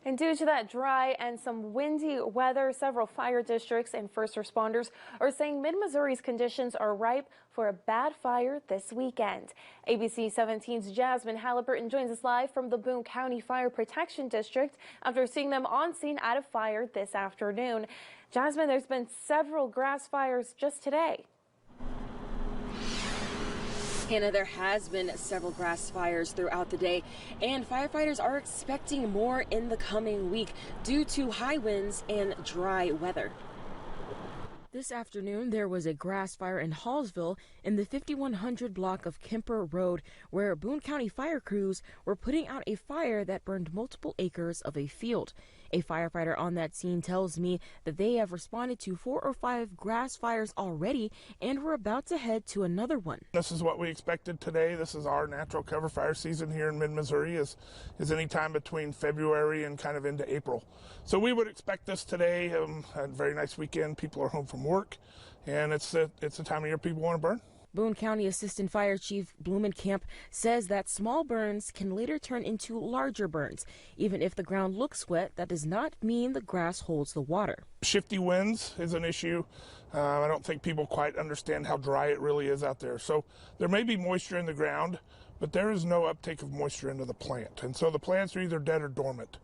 And due to that dry and some windy weather, several fire districts and first responders are saying mid-Missouri's conditions are ripe for a bad fire this weekend. ABC 17's Jasmine Halliburton joins us live from the Boone County Fire Protection District after seeing them on scene at a fire this afternoon. Jasmine, there's been several grass fires just today. Hannah, there has been several grass fires throughout the day, and firefighters are expecting more in the coming week due to high winds and dry weather. This afternoon, there was a grass fire in Hallsville in the 5100 block of Kemper Road, where Boone County fire crews were putting out a fire that burned multiple acres of a field. A firefighter on that scene tells me that they have responded to 4 or 5 grass fires already and we're about to head to another one. This is what we expected today. This is our natural cover fire season here in mid-Missouri is any time between February and kind of into April. So we would expect this today. A very nice weekend. People are home from work, and it's a time of year people want to burn. Boone County Assistant Fire Chief Blumenkamp says that small burns can later turn into larger burns. Even if the ground looks wet, that does not mean the grass holds the water. Shifty winds is an issue. I don't think people quite understand how dry it really is out there. So there may be moisture in the ground, but there is no uptake of moisture into the plant. And so the plants are either dead or dormant.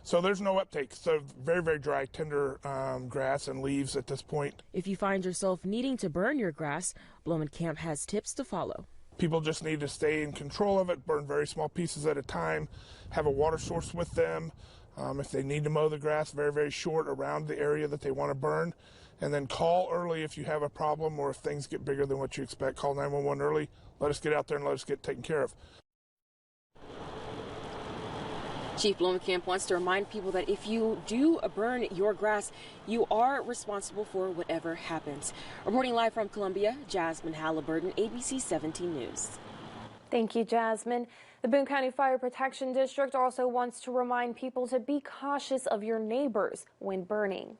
So there's no uptake. So very, very dry, tender grass and leaves at this point. If you find yourself needing to burn your grass, Blumenkamp has tips to follow. People just need to stay in control of it, burn very small pieces at a time, have a water source with them. If they need to mow the grass, very, very short around the area that they want to burn. And then call early if you have a problem or if things get bigger than what you expect. Call 911 early. Let us get out there and let us get taken care of. Chief Blumenkamp wants to remind people that if you do burn your grass, you are responsible for whatever happens. Reporting live from Columbia, Jasmine Halliburton, ABC 17 News. Thank you, Jasmine. The Boone County Fire Protection District also wants to remind people to be cautious of your neighbors when burning.